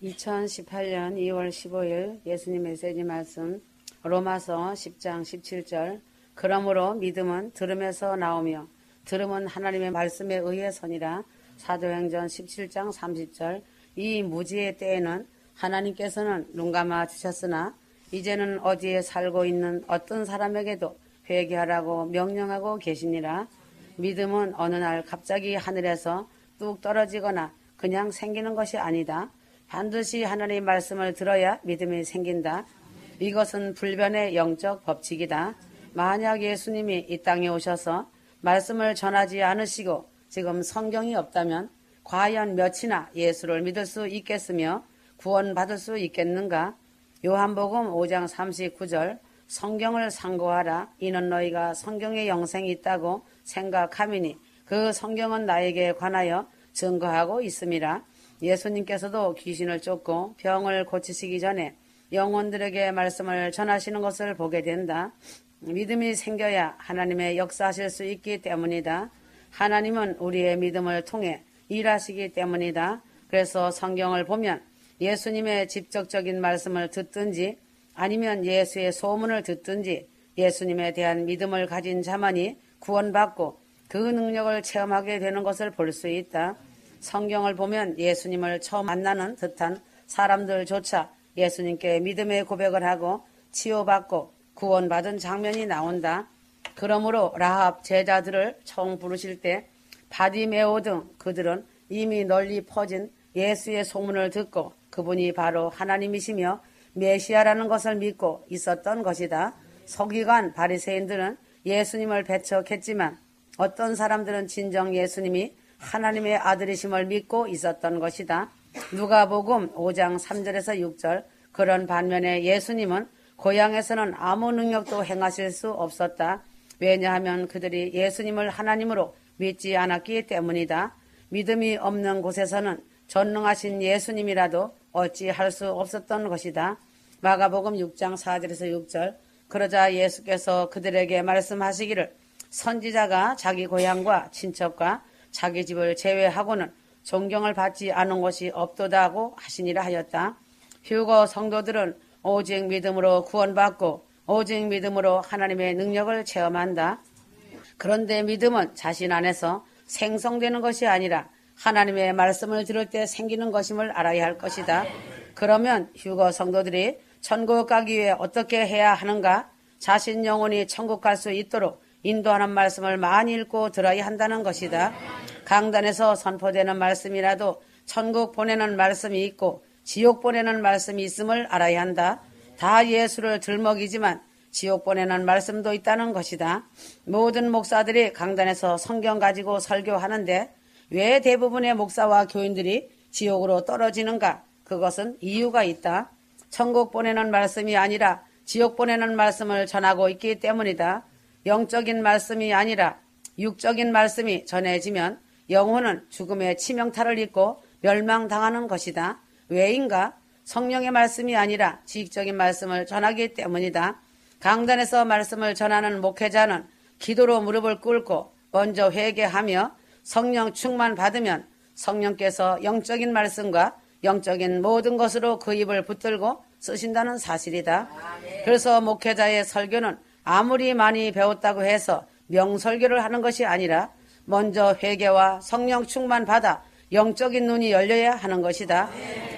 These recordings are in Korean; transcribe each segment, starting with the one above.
2018년 2월 15일 예수님 메시지 말씀 로마서 10장 17절 그러므로 믿음은 들음에서 나오며 들음은 하나님의 말씀에 의해서니라. 사도행전 17장 30절 이 무지의 때에는 하나님께서는 눈 감아 주셨으나 이제는 어디에 살고 있는 어떤 사람에게도 회개하라고 명령하고 계시니라. 믿음은 어느 날 갑자기 하늘에서 뚝 떨어지거나 그냥 생기는 것이 아니다. 반드시 하나님의 말씀을 들어야 믿음이 생긴다. 이것은 불변의 영적 법칙이다. 만약 예수님이 이 땅에 오셔서 말씀을 전하지 않으시고 지금 성경이 없다면 과연 몇이나 예수를 믿을 수 있겠으며 구원받을 수 있겠는가? 요한복음 5장 39절 성경을 상고하라. 이는 너희가 성경에 영생이 있다고 생각하미니 그 성경은 나에게 관하여 증거하고 있음이라. 예수님께서도 귀신을 쫓고 병을 고치시기 전에 영혼들에게 말씀을 전하시는 것을 보게 된다. 믿음이 생겨야 하나님의 역사하실 수 있기 때문이다. 하나님은 우리의 믿음을 통해 일하시기 때문이다. 그래서 성경을 보면 예수님의 직접적인 말씀을 듣든지 아니면 예수의 소문을 듣든지 예수님에 대한 믿음을 가진 자만이 구원받고 그 능력을 체험하게 되는 것을 볼 수 있다. 성경을 보면 예수님을 처음 만나는 듯한 사람들조차 예수님께 믿음의 고백을 하고 치유받고 구원받은 장면이 나온다. 그러므로 라합 제자들을 처음 부르실 때 바디메오 등 그들은 이미 널리 퍼진 예수의 소문을 듣고 그분이 바로 하나님이시며 메시아라는 것을 믿고 있었던 것이다. 서기관 바리새인들은 예수님을 배척했지만 어떤 사람들은 진정 예수님이 하나님의 아들이심을 믿고 있었던 것이다. 누가복음 5장 3절에서 6절 그런 반면에 예수님은 고향에서는 아무 능력도 행하실 수 없었다. 왜냐하면 그들이 예수님을 하나님으로 믿지 않았기 때문이다. 믿음이 없는 곳에서는 전능하신 예수님이라도 어찌할 수 없었던 것이다. 마가복음 6장 4절에서 6절 그러자 예수께서 그들에게 말씀하시기를 선지자가 자기 고향과 친척과 자기 집을 제외하고는 존경을 받지 않은 곳이 없도다고 하시니라 하였다. 휴거 성도들은 오직 믿음으로 구원받고 오직 믿음으로 하나님의 능력을 체험한다. 그런데 믿음은 자신 안에서 생성되는 것이 아니라 하나님의 말씀을 들을 때 생기는 것임을 알아야 할 것이다. 그러면 휴거 성도들이 천국 가기 위해 어떻게 해야 하는가? 자신 영혼이 천국 갈 수 있도록 인도하는 말씀을 많이 읽고 들어야 한다는 것이다. 강단에서 선포되는 말씀이라도 천국 보내는 말씀이 있고 지옥 보내는 말씀이 있음을 알아야 한다. 다 예수를 들먹이지만 지옥 보내는 말씀도 있다는 것이다. 모든 목사들이 강단에서 성경 가지고 설교하는데 왜 대부분의 목사와 교인들이 지옥으로 떨어지는가? 그것은 이유가 있다. 천국 보내는 말씀이 아니라 지옥 보내는 말씀을 전하고 있기 때문이다. 영적인 말씀이 아니라 육적인 말씀이 전해지면 영혼은 죽음의 치명타를 입고 멸망당하는 것이다. 왜인가? 성령의 말씀이 아니라 지식적인 말씀을 전하기 때문이다. 강단에서 말씀을 전하는 목회자는 기도로 무릎을 꿇고 먼저 회개하며 성령 충만 받으면 성령께서 영적인 말씀과 영적인 모든 것으로 그 입을 붙들고 쓰신다는 사실이다. 그래서 목회자의 설교는 아무리 많이 배웠다고 해서 명설교를 하는 것이 아니라 먼저 회개와 성령 충만 받아 영적인 눈이 열려야 하는 것이다.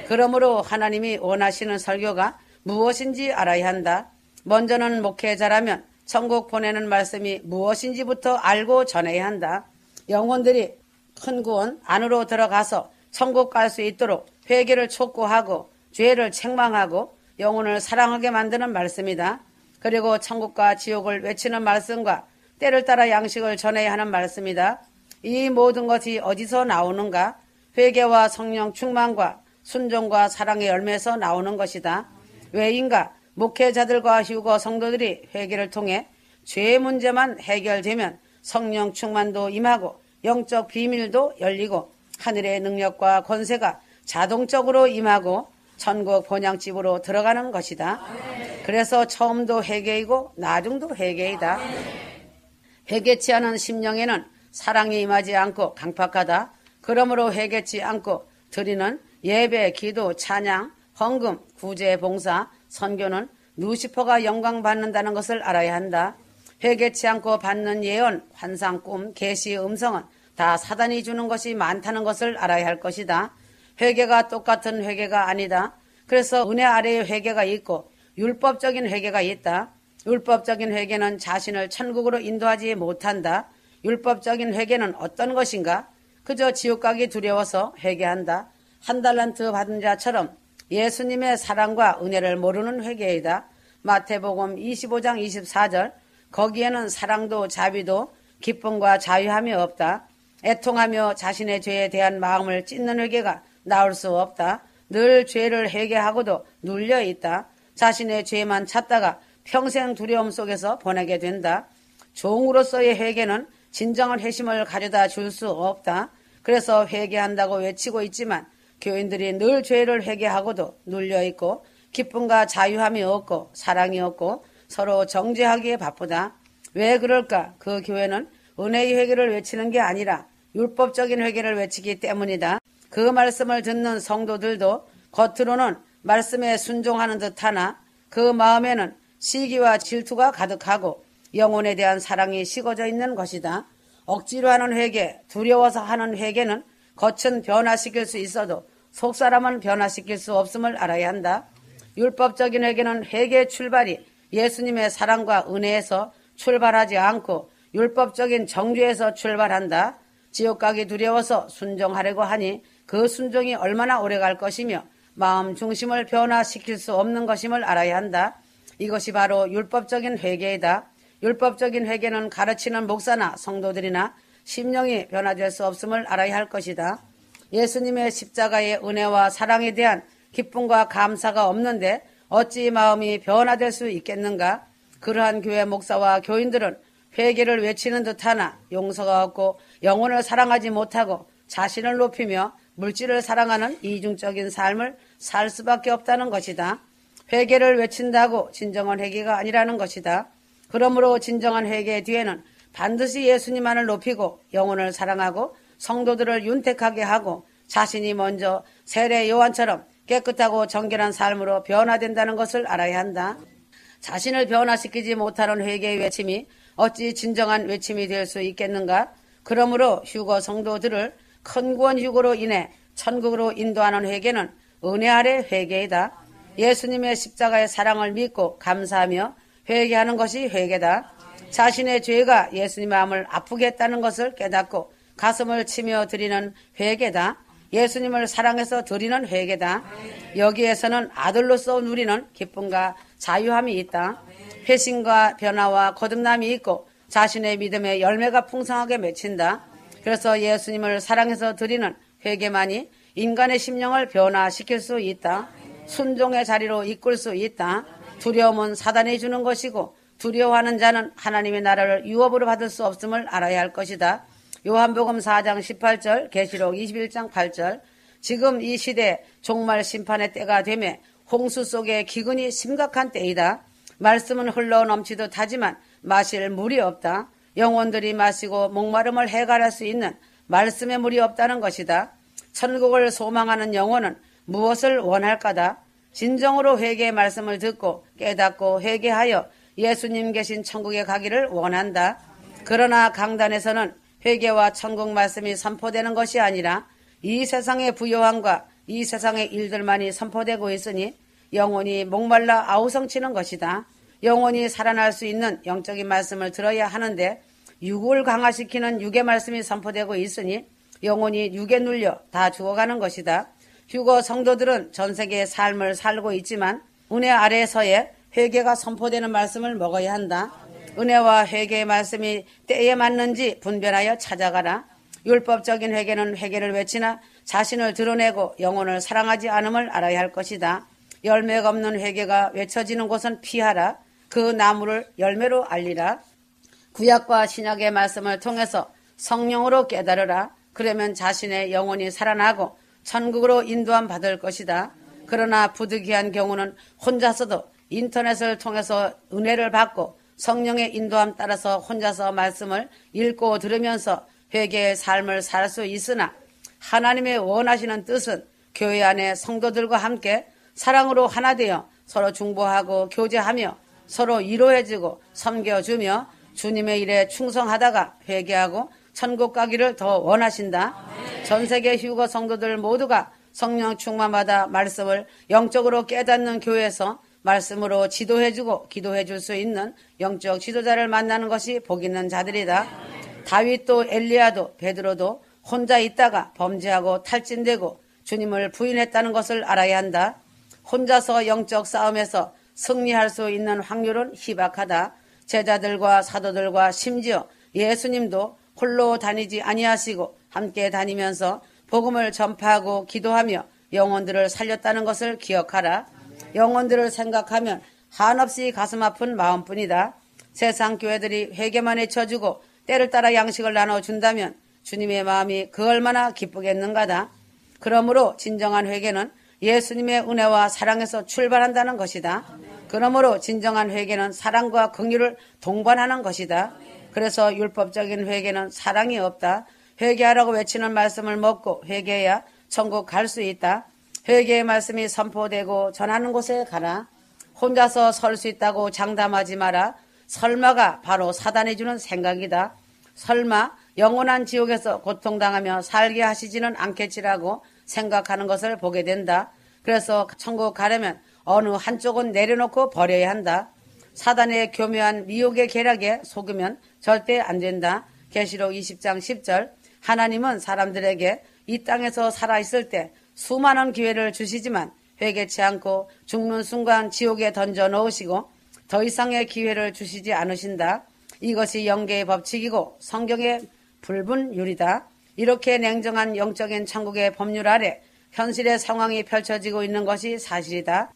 그러므로 하나님이 원하시는 설교가 무엇인지 알아야 한다. 먼저는 목회자라면 천국 보내는 말씀이 무엇인지부터 알고 전해야 한다. 영혼들이 큰 구원 안으로 들어가서 천국 갈 수 있도록 회개를 촉구하고 죄를 책망하고 영혼을 사랑하게 만드는 말씀이다. 그리고 천국과 지옥을 외치는 말씀과 때를 따라 양식을 전해야 하는 말씀이다. 이 모든 것이 어디서 나오는가? 회개와 성령 충만과 순종과 사랑의 열매에서 나오는 것이다. 왜인가? 목회자들과 휴거 성도들이 회개를 통해 죄의 문제만 해결되면 성령 충만도 임하고 영적 비밀도 열리고 하늘의 능력과 권세가 자동적으로 임하고 천국 본향집으로 들어가는 것이다. 그래서 처음도 회개이고 나중도 회개이다. 회개치 않은 심령에는 사랑이 임하지 않고 강팍하다. 그러므로 회개치 않고 드리는 예배, 기도, 찬양, 헌금, 구제, 봉사, 선교는 루시퍼가 영광받는다는 것을 알아야 한다. 회개치 않고 받는 예언, 환상, 꿈, 계시, 음성은 다 사단이 주는 것이 많다는 것을 알아야 할 것이다. 회개가 똑같은 회개가 아니다. 그래서 은혜 아래에 회개가 있고 율법적인 회개가 있다. 율법적인 회개는 자신을 천국으로 인도하지 못한다. 율법적인 회개는 어떤 것인가? 그저 지옥 가기 두려워서 회개한다. 한 달란트 받은 자처럼 예수님의 사랑과 은혜를 모르는 회개이다. 마태복음 25장 24절 거기에는 사랑도 자비도 기쁨과 자유함이 없다. 애통하며 자신의 죄에 대한 마음을 찢는 회개가 나올 수 없다. 늘 죄를 회개하고도 눌려있다. 자신의 죄만 찾다가 평생 두려움 속에서 보내게 된다. 종으로서의 회개는 진정한 회심을 가져다 줄 수 없다. 그래서 회개한다고 외치고 있지만 교인들이 늘 죄를 회개하고도 눌려있고 기쁨과 자유함이 없고 사랑이 없고 서로 정죄하기에 바쁘다. 왜 그럴까? 그 교회는 은혜의 회개를 외치는 게 아니라 율법적인 회개를 외치기 때문이다. 그 말씀을 듣는 성도들도 겉으로는 말씀에 순종하는 듯하나 그 마음에는 시기와 질투가 가득하고 영혼에 대한 사랑이 식어져 있는 것이다. 억지로 하는 회개, 두려워서 하는 회개는 겉은 변화시킬 수 있어도 속사람은 변화시킬 수 없음을 알아야 한다. 율법적인 회개는 회개의 출발이 예수님의 사랑과 은혜에서 출발하지 않고 율법적인 정죄에서 출발한다. 지옥 가기 두려워서 순종하려고 하니 그 순종이 얼마나 오래 갈 것이며 마음 중심을 변화시킬 수 없는 것임을 알아야 한다. 이것이 바로 율법적인 회개이다. 율법적인 회개는 가르치는 목사나 성도들이나 심령이 변화될 수 없음을 알아야 할 것이다. 예수님의 십자가의 은혜와 사랑에 대한 기쁨과 감사가 없는데 어찌 마음이 변화될 수 있겠는가? 그러한 교회 목사와 교인들은 회개를 외치는 듯하나 용서가 없고 영혼을 사랑하지 못하고 자신을 높이며 물질을 사랑하는 이중적인 삶을 살 수밖에 없다는 것이다. 회개를 외친다고 진정한 회개가 아니라는 것이다. 그러므로 진정한 회개의 뒤에는 반드시 예수님만을 높이고 영혼을 사랑하고 성도들을 윤택하게 하고 자신이 먼저 세례 요한처럼 깨끗하고 정결한 삶으로 변화된다는 것을 알아야 한다. 자신을 변화시키지 못하는 회개의 외침이 어찌 진정한 외침이 될 수 있겠는가? 그러므로 휴거 성도들을 큰 구원 휴거로 인해 천국으로 인도하는 회개는 은혜 아래 회개이다. 예수님의 십자가의 사랑을 믿고 감사하며 회개하는 것이 회개다. 자신의 죄가 예수님 마음을 아프게 했다는 것을 깨닫고 가슴을 치며 드리는 회개다. 예수님을 사랑해서 드리는 회개다. 여기에서는 아들로서 누리는 기쁨과 자유함이 있다. 회심과 변화와 거듭남이 있고 자신의 믿음의 열매가 풍성하게 맺힌다. 그래서 예수님을 사랑해서 드리는 회개만이 인간의 심령을 변화시킬 수 있다. 순종의 자리로 이끌 수 있다. 두려움은 사단이 주는 것이고 두려워하는 자는 하나님의 나라를 유업으로 받을 수 없음을 알아야 할 것이다. 요한복음 4장 18절, 계시록 21장 8절. 지금 이 시대 종말 심판의 때가 되매 홍수 속에 기근이 심각한 때이다. 말씀은 흘러 넘치듯 하지만 마실 물이 없다. 영혼들이 마시고 목마름을 해결할 수 있는 말씀의 물이 없다는 것이다. 천국을 소망하는 영혼은 무엇을 원할까다. 진정으로 회개의 말씀을 듣고 깨닫고 회개하여 예수님 계신 천국에 가기를 원한다. 그러나 강단에서는 회개와 천국 말씀이 선포되는 것이 아니라 이 세상의 부요함과 이 세상의 일들만이 선포되고 있으니 영혼이 목말라 아우성치는 것이다. 영혼이 살아날 수 있는 영적인 말씀을 들어야 하는데 육을 강화시키는 육의 말씀이 선포되고 있으니 영혼이 육에 눌려 다 죽어가는 것이다. 휴거 성도들은 전 세계의 삶을 살고 있지만 은혜 아래에서의 회개가 선포되는 말씀을 먹어야 한다. 은혜와 회개의 말씀이 때에 맞는지 분별하여 찾아가라. 율법적인 회개는 회개를 외치나 자신을 드러내고 영혼을 사랑하지 않음을 알아야 할 것이다. 열매가 없는 회개가 외쳐지는 곳은 피하라. 그 나무를 열매로 알리라. 구약과 신약의 말씀을 통해서 성령으로 깨달으라. 그러면 자신의 영혼이 살아나고 천국으로 인도함 받을 것이다. 그러나 부득이한 경우는 혼자서도 인터넷을 통해서 은혜를 받고 성령의 인도함 따라서 혼자서 말씀을 읽고 들으면서 회개의 삶을 살 수 있으나 하나님의 원하시는 뜻은 교회 안에 성도들과 함께 사랑으로 하나 되어 서로 중보하고 교제하며 서로 위로해주고 섬겨주며 주님의 일에 충성하다가 회개하고 천국 가기를 더 원하신다. 전 세계 휴거 성도들 모두가 성령 충만받아 말씀을 영적으로 깨닫는 교회에서 말씀으로 지도해주고 기도해줄 수 있는 영적 지도자를 만나는 것이 복 있는 자들이다. 다윗도 엘리야도 베드로도 혼자 있다가 범죄하고 탈진되고 주님을 부인했다는 것을 알아야 한다. 혼자서 영적 싸움에서 승리할 수 있는 확률은 희박하다. 제자들과 사도들과 심지어 예수님도 홀로 다니지 아니하시고 함께 다니면서 복음을 전파하고 기도하며 영혼들을 살렸다는 것을 기억하라. 영혼들을 생각하면 한없이 가슴 아픈 마음뿐이다. 세상 교회들이 회개만 해쳐주고 때를 따라 양식을 나눠준다면 주님의 마음이 그 얼마나 기쁘겠는가다. 그러므로 진정한 회개는 예수님의 은혜와 사랑에서 출발한다는 것이다. 그러므로 진정한 회개는 사랑과 긍휼을 동반하는 것이다. 그래서 율법적인 회개는 사랑이 없다. 회개하라고 외치는 말씀을 먹고 회개해야 천국 갈 수 있다. 회개의 말씀이 선포되고 전하는 곳에 가라. 혼자서 설 수 있다고 장담하지 마라. 설마가 바로 사단이 주는 생각이다. 설마 영원한 지옥에서 고통당하며 살게 하시지는 않겠지라고 생각하는 것을 보게 된다. 그래서 천국 가려면 어느 한쪽은 내려놓고 버려야 한다. 사단의 교묘한 미혹의 계략에 속으면 절대 안 된다. 계시록 20장 10절 하나님은 사람들에게 이 땅에서 살아있을 때 수많은 기회를 주시지만 회개치 않고 죽는 순간 지옥에 던져 넣으시고 더 이상의 기회를 주시지 않으신다. 이것이 영계의 법칙이고 성경의 불분율이다. 이렇게 냉정한 영적인 천국의 법률 아래 현실의 상황이 펼쳐지고 있는 것이 사실이다.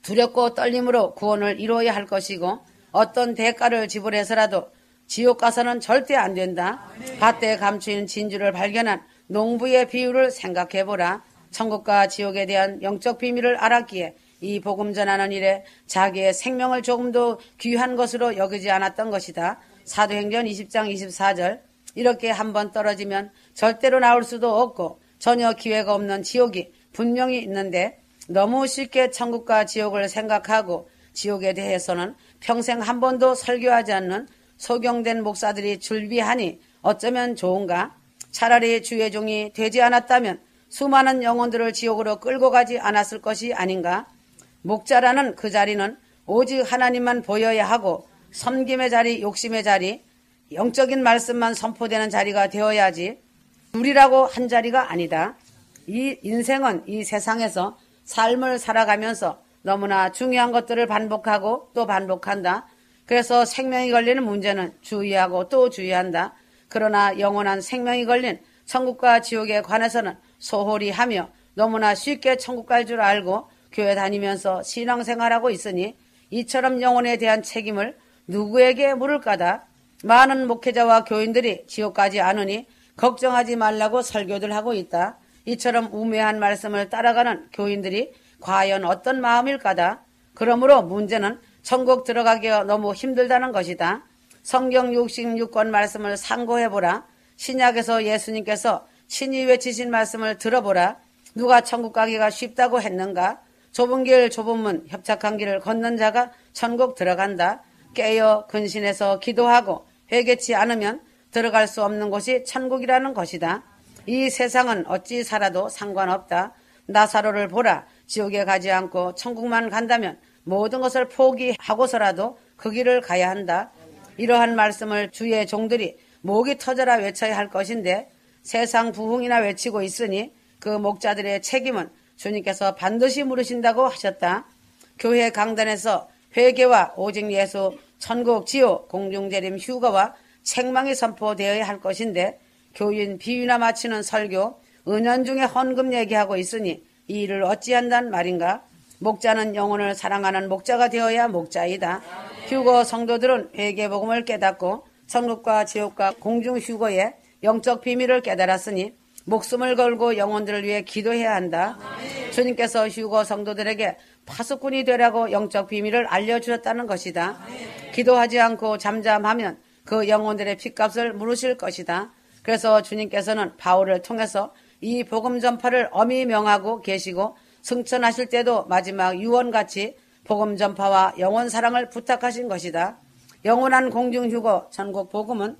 두렵고 떨림으로 구원을 이루어야 할 것이고 어떤 대가를 지불해서라도 지옥 가서는 절대 안 된다. 밭에 감추인 진주를 발견한 농부의 비유를 생각해보라. 천국과 지옥에 대한 영적 비밀을 알았기에 이 복음 전하는 일에 자기의 생명을 조금도 귀한 것으로 여기지 않았던 것이다. 사도행전 20장 24절 이렇게 한번 떨어지면 절대로 나올 수도 없고 전혀 기회가 없는 지옥이 분명히 있는데 너무 쉽게 천국과 지옥을 생각하고 지옥에 대해서는 평생 한 번도 설교하지 않는 소경된 목사들이 줄비하니 어쩌면 좋은가? 차라리 주의 종이 되지 않았다면 수많은 영혼들을 지옥으로 끌고 가지 않았을 것이 아닌가? 목자라는 그 자리는 오직 하나님만 보여야 하고 섬김의 자리, 욕심의 자리, 영적인 말씀만 선포되는 자리가 되어야지 둘이라고 한 자리가 아니다. 이 인생은 이 세상에서 삶을 살아가면서 너무나 중요한 것들을 반복하고 또 반복한다. 그래서 생명이 걸리는 문제는 주의하고 또 주의한다. 그러나 영원한 생명이 걸린 천국과 지옥에 관해서는 소홀히 하며 너무나 쉽게 천국 갈 줄 알고 교회 다니면서 신앙생활하고 있으니 이처럼 영혼에 대한 책임을 누구에게 물을까다. 많은 목회자와 교인들이 지옥 가지 않으니 걱정하지 말라고 설교들 하고 있다. 이처럼 우매한 말씀을 따라가는 교인들이 과연 어떤 마음일까다. 그러므로 문제는 천국 들어가기가 너무 힘들다는 것이다. 성경 66권 말씀을 상고해보라. 신약에서 예수님께서 친히 외치신 말씀을 들어보라. 누가 천국 가기가 쉽다고 했는가? 좁은 길 좁은 문 협착한 길을 걷는 자가 천국 들어간다. 깨어 근신해서 기도하고 회개치 않으면 들어갈 수 없는 곳이 천국이라는 것이다. 이 세상은 어찌 살아도 상관없다. 나사로를 보라. 지옥에 가지 않고 천국만 간다면 모든 것을 포기하고서라도 그 길을 가야 한다. 이러한 말씀을 주의 종들이 목이 터져라 외쳐야 할 것인데 세상 부흥이나 외치고 있으니 그 목자들의 책임은 주님께서 반드시 물으신다고 하셨다. 교회 강단에서 회개와 오직 예수, 천국, 지옥, 공중재림, 휴거와 책망이 선포되어야 할 것인데 교인 비유나 맞추는 설교, 은연중에 헌금 얘기하고 있으니 이 일을 어찌한단 말인가? 목자는 영혼을 사랑하는 목자가 되어야 목자이다. 휴거 성도들은 회개 복음을 깨닫고 천국과 지옥과 공중 휴거의 영적 비밀을 깨달았으니 목숨을 걸고 영혼들을 위해 기도해야 한다. 주님께서 휴거 성도들에게 파수꾼이 되라고 영적 비밀을 알려주셨다는 것이다. 기도하지 않고 잠잠하면 그 영혼들의 핏값을 물으실 것이다. 그래서 주님께서는 바울을 통해서 이 복음 전파를 엄히 명하고 계시고 승천하실 때도 마지막 유언같이 복음 전파와 영원 사랑을 부탁하신 것이다. 영원한 공중휴거 전국 복음은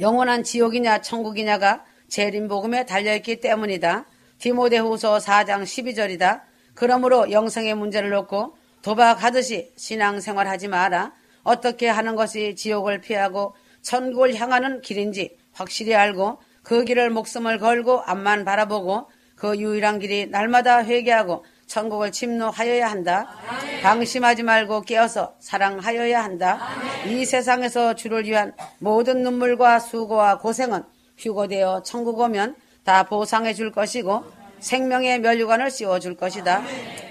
영원한 지옥이냐 천국이냐가 재림복음에 달려있기 때문이다. 디모데후서 4장 12절이다. 그러므로 영생의 문제를 놓고 도박하듯이 신앙생활하지 마라. 어떻게 하는 것이 지옥을 피하고 천국을 향하는 길인지 확실히 알고 그 길을 목숨을 걸고 앞만 바라보고 그 유일한 길이 날마다 회개하고 천국을 침노하여야 한다. 방심하지 말고 깨어서 사랑하여야 한다. 이 세상에서 주를 위한 모든 눈물과 수고와 고생은 휴거되어 천국 오면 다 보상해 줄 것이고 생명의 면류관을 씌워줄 것이다.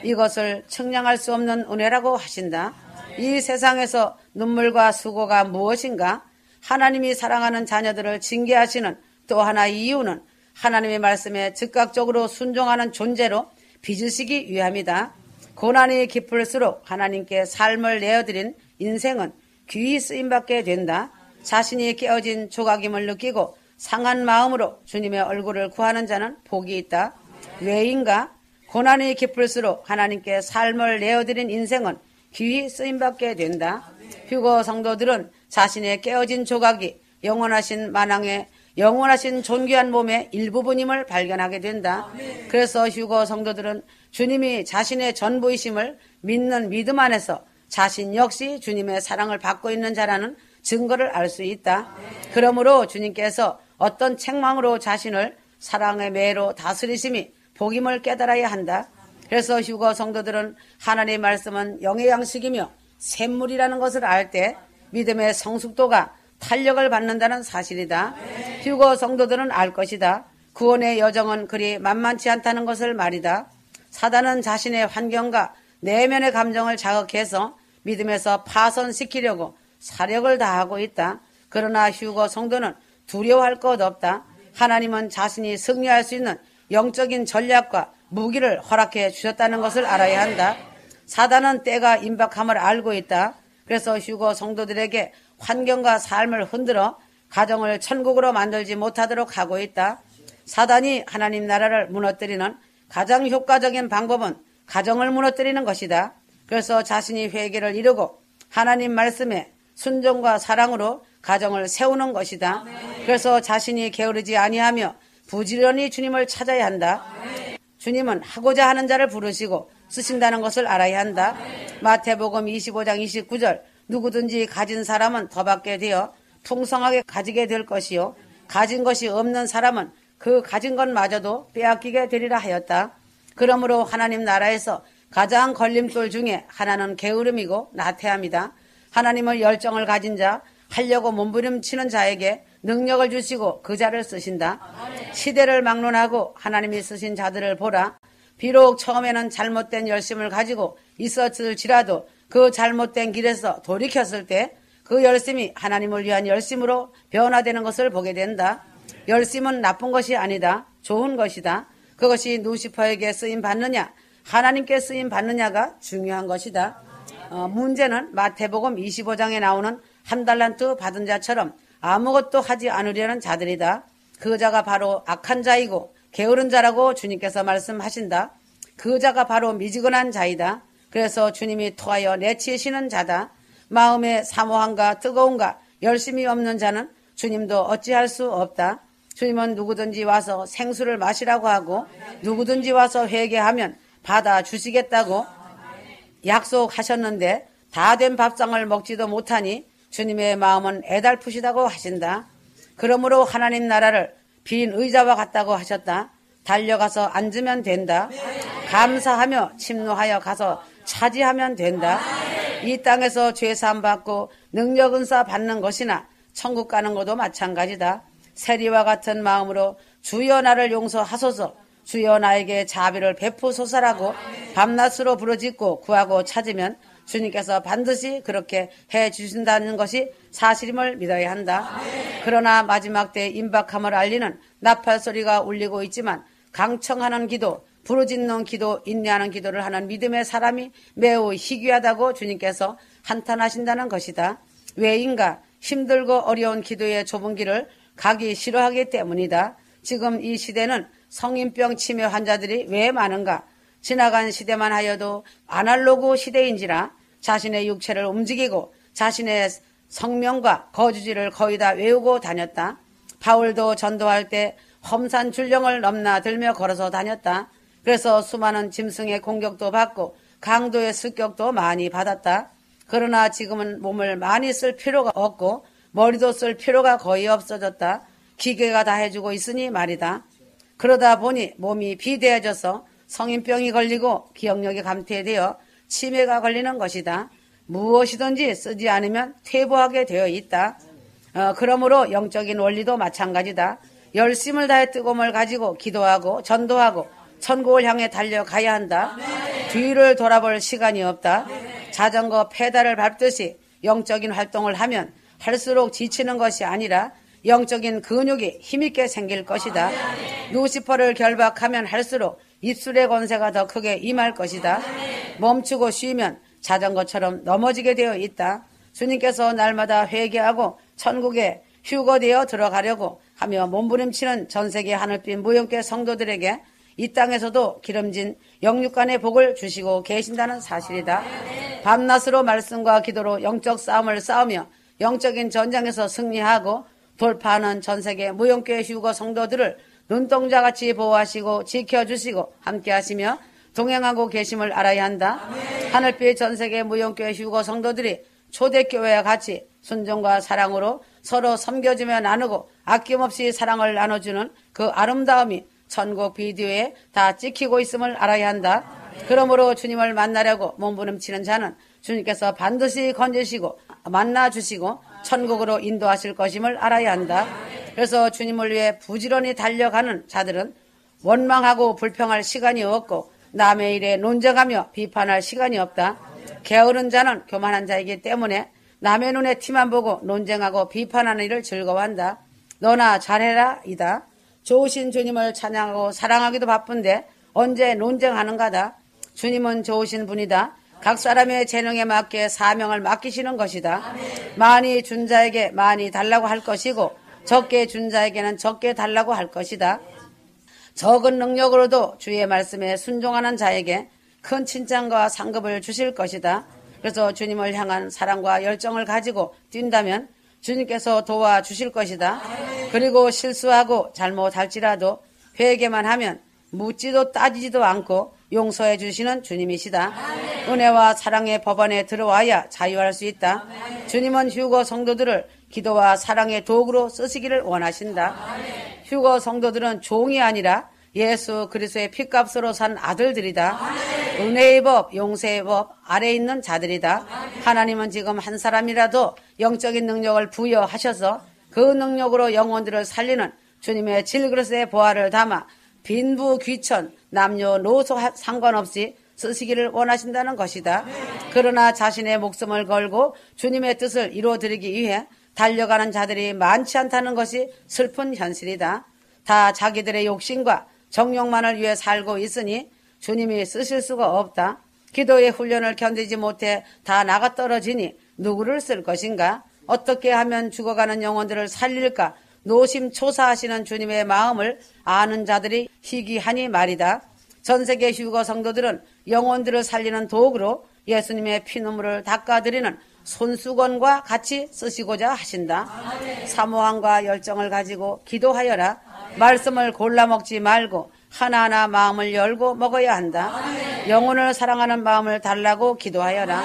이것을 측량할 수 없는 은혜라고 하신다. 이 세상에서 눈물과 수고가 무엇인가? 하나님이 사랑하는 자녀들을 징계하시는 또 하나의 이유는 하나님의 말씀에 즉각적으로 순종하는 존재로 빚으시기 위함이다. 고난이 깊을수록 하나님께 삶을 내어드린 인생은 귀히 쓰임받게 된다. 자신이 깨어진 조각임을 느끼고 상한 마음으로 주님의 얼굴을 구하는 자는 복이 있다. 왜인가? 고난이 깊을수록 하나님께 삶을 내어드린 인생은 귀히 쓰임받게 된다. 휴거 성도들은 자신의 깨어진 조각이 영원하신 만왕의 영원하신 존귀한 몸의 일부분임을 발견하게 된다. 그래서 휴거 성도들은 주님이 자신의 전부이심을 믿는 믿음 안에서 자신 역시 주님의 사랑을 받고 있는 자라는 증거를 알 수 있다. 그러므로 주님께서 어떤 책망으로 자신을 사랑의 매로 다스리심이 복임을 깨달아야 한다. 그래서 휴거 성도들은 하나님의 말씀은 영의 양식이며 샘물이라는 것을 알 때 믿음의 성숙도가 탄력을 받는다는 사실이다. 휴거 성도들은 알 것이다. 구원의 여정은 그리 만만치 않다는 것을 말이다. 사단은 자신의 환경과 내면의 감정을 자극해서 믿음에서 파손시키려고 사력을 다하고 있다. 그러나 휴거 성도는 두려워할 것 없다. 하나님은 자신이 승리할 수 있는 영적인 전략과 무기를 허락해 주셨다는 것을 알아야 한다. 사단은 때가 임박함을 알고 있다. 그래서 휴거 성도들에게 환경과 삶을 흔들어 가정을 천국으로 만들지 못하도록 하고 있다. 사단이 하나님 나라를 무너뜨리는 가장 효과적인 방법은 가정을 무너뜨리는 것이다. 그래서 자신이 회개를 이루고 하나님 말씀에 순종과 사랑으로 가정을 세우는 것이다. 그래서 자신이 게으르지 아니하며 부지런히 주님을 찾아야 한다. 주님은 하고자 하는 자를 부르시고 쓰신다는 것을 알아야 한다. 마태복음 25장 29절 누구든지 가진 사람은 더 받게 되어 풍성하게 가지게 될 것이요 가진 것이 없는 사람은 그 가진 것마저도 빼앗기게 되리라 하였다. 그러므로 하나님 나라에서 가장 걸림돌 중에 하나는 게으름이고 나태함이다. 하나님을 열정을 가진 자, 하려고 몸부림치는 자에게 능력을 주시고 그 자를 쓰신다. 시대를 막론하고 하나님이 쓰신 자들을 보라. 비록 처음에는 잘못된 열심을 가지고 있었을지라도 그 잘못된 길에서 돌이켰을 때 그 열심이 하나님을 위한 열심으로 변화되는 것을 보게 된다. 열심은 나쁜 것이 아니다. 좋은 것이다. 그것이 누시퍼에게 쓰임 받느냐 하나님께 쓰임 받느냐가 중요한 것이다. 문제는 마태복음 25장에 나오는 한 달란트 받은 자처럼 아무것도 하지 않으려는 자들이다. 그 자가 바로 악한 자이고 게으른 자라고 주님께서 말씀하신다. 그 자가 바로 미지근한 자이다. 그래서 주님이 토하여 내치시는 자다. 마음에 사모함과 뜨거움과 열심이 없는 자는 주님도 어찌할 수 없다. 주님은 누구든지 와서 생수를 마시라고 하고 누구든지 와서 회개하면 받아주시겠다고 약속하셨는데 다 된 밥상을 먹지도 못하니 주님의 마음은 애달프시다고 하신다. 그러므로 하나님 나라를 빈 의자와 같다고 하셨다. 달려가서 앉으면 된다. 감사하며 침노하여 가서 차지하면 된다. 이 땅에서 죄사함 받고 능력 은사 받는 것이나 천국 가는 것도 마찬가지다. 세리와 같은 마음으로 주여 나를 용서하소서 주여 나에게 자비를 베푸소서라고 밤낮으로 부르짖고 구하고 찾으면 주님께서 반드시 그렇게 해주신다는 것이 사실임을 믿어야 한다. 그러나 마지막 때 임박함을 알리는 나팔 소리가 울리고 있지만 강청하는 기도, 부르짖는 기도, 인내하는 기도를 하는 믿음의 사람이 매우 희귀하다고 주님께서 한탄하신다는 것이다. 왜인가? 힘들고 어려운 기도의 좁은 길을 가기 싫어하기 때문이다. 지금 이 시대는 성인병 치매 환자들이 왜 많은가? 지나간 시대만 하여도 아날로그 시대인지라 자신의 육체를 움직이고 자신의 성명과 거주지를 거의 다 외우고 다녔다. 바울도 전도할 때 험산 줄령을 넘나들며 걸어서 다녔다. 그래서 수많은 짐승의 공격도 받고 강도의 습격도 많이 받았다. 그러나 지금은 몸을 많이 쓸 필요가 없고 머리도 쓸 필요가 거의 없어졌다. 기계가 다 해주고 있으니 말이다. 그러다 보니 몸이 비대해져서 성인병이 걸리고 기억력이 감퇴되어 치매가 걸리는 것이다. 무엇이든지 쓰지 않으면 퇴보하게 되어 있다. 그러므로 영적인 원리도 마찬가지다. 열심을 다해 뜨거움을 가지고 기도하고 전도하고 천국을 향해 달려가야 한다. 뒤를 돌아볼 시간이 없다. 자전거 페달을 밟듯이 영적인 활동을 하면 할수록 지치는 것이 아니라 영적인 근육이 힘있게 생길 것이다. 루시퍼를 결박하면 할수록 입술의 권세가 더 크게 임할 것이다. 멈추고 쉬면 자전거처럼 넘어지게 되어 있다. 주님께서 날마다 회개하고 천국에 휴거되어 들어가려고 하며 몸부림치는 전세계 하늘빛 무용교 성도들에게 이 땅에서도 기름진 영육간의 복을 주시고 계신다는 사실이다. 밤낮으로 말씀과 기도로 영적 싸움을 싸우며 영적인 전장에서 승리하고 돌파하는 전세계 무용교회 휴거 성도들을 눈동자같이 보호하시고 지켜주시고 함께하시며 동행하고 계심을 알아야 한다. 하늘빛 전세계 무용교회 휴거 성도들이 초대교회와 같이 순종과 사랑으로 서로 섬겨주며 나누고 아낌없이 사랑을 나눠주는 그 아름다움이 천국 비디오에 다 찍히고 있음을 알아야 한다. 그러므로 주님을 만나려고 몸부림치는 자는 주님께서 반드시 건지시고 만나주시고 천국으로 인도하실 것임을 알아야 한다. 그래서 주님을 위해 부지런히 달려가는 자들은 원망하고 불평할 시간이 없고 남의 일에 논쟁하며 비판할 시간이 없다. 게으른 자는 교만한 자이기 때문에 남의 눈에 티만 보고 논쟁하고 비판하는 일을 즐거워한다. 너나 잘해라 이다. 좋으신 주님을 찬양하고 사랑하기도 바쁜데 언제 논쟁하는가다. 주님은 좋으신 분이다. 각 사람의 재능에 맞게 사명을 맡기시는 것이다. 많이 준 자에게 많이 달라고 할 것이고 적게 준 자에게는 적게 달라고 할 것이다. 적은 능력으로도 주의 말씀에 순종하는 자에게 큰 칭찬과 상급을 주실 것이다. 그래서 주님을 향한 사랑과 열정을 가지고 뛴다면 주님께서 도와주실 것이다. 그리고 실수하고 잘못할지라도 회개만 하면 묻지도 따지지도 않고 용서해 주시는 주님이시다. 은혜와 사랑의 법안에 들어와야 자유할 수 있다. 주님은 휴거 성도들을 기도와 사랑의 도구로 쓰시기를 원하신다. 휴거 성도들은 종이 아니라 예수 그리스도의 피값으로 산 아들들이다. 은혜의 법, 용서의 법 아래에 있는 자들이다. 하나님은 지금 한 사람이라도 영적인 능력을 부여하셔서 그 능력으로 영혼들을 살리는 주님의 질그릇의 보화를 담아 빈부 귀천 남녀노소 상관없이 쓰시기를 원하신다는 것이다. 그러나 자신의 목숨을 걸고 주님의 뜻을 이루어드리기 위해 달려가는 자들이 많지 않다는 것이 슬픈 현실이다. 다 자기들의 욕심과 정욕만을 위해 살고 있으니 주님이 쓰실 수가 없다. 기도의 훈련을 견디지 못해 다 나가 떨어지니 누구를 쓸 것인가? 어떻게 하면 죽어가는 영혼들을 살릴까? 노심초사하시는 주님의 마음을 아는 자들이 희귀하니 말이다. 전세계 휴거 성도들은 영혼들을 살리는 도구로 예수님의 피눈물을 닦아드리는 손수건과 같이 쓰시고자 하신다. 사모함과 열정을 가지고 기도하여라. 말씀을 골라 먹지 말고 하나하나 마음을 열고 먹어야 한다. 영혼을 사랑하는 마음을 달라고 기도하여라.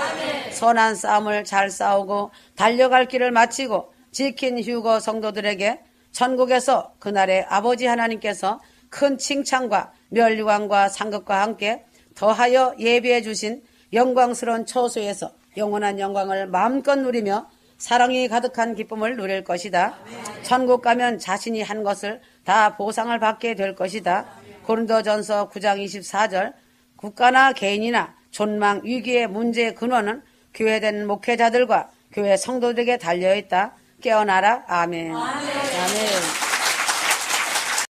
선한 싸움을 잘 싸우고 달려갈 길을 마치고 지킨 휴거 성도들에게 천국에서 그날의 아버지 하나님께서 큰 칭찬과 멸류관과 상급과 함께 더하여 예비해 주신 영광스러운 처소에서 영원한 영광을 마음껏 누리며 사랑이 가득한 기쁨을 누릴 것이다. 천국 가면 자신이 한 것을 다 보상을 받게 될 것이다. 고린도전서 9장 24절 국가나 개인이나 존망 위기의 문제의 근원은 교회된 목회자들과 교회 성도들에게 달려있다. 깨어나라. 아멘. 아멘.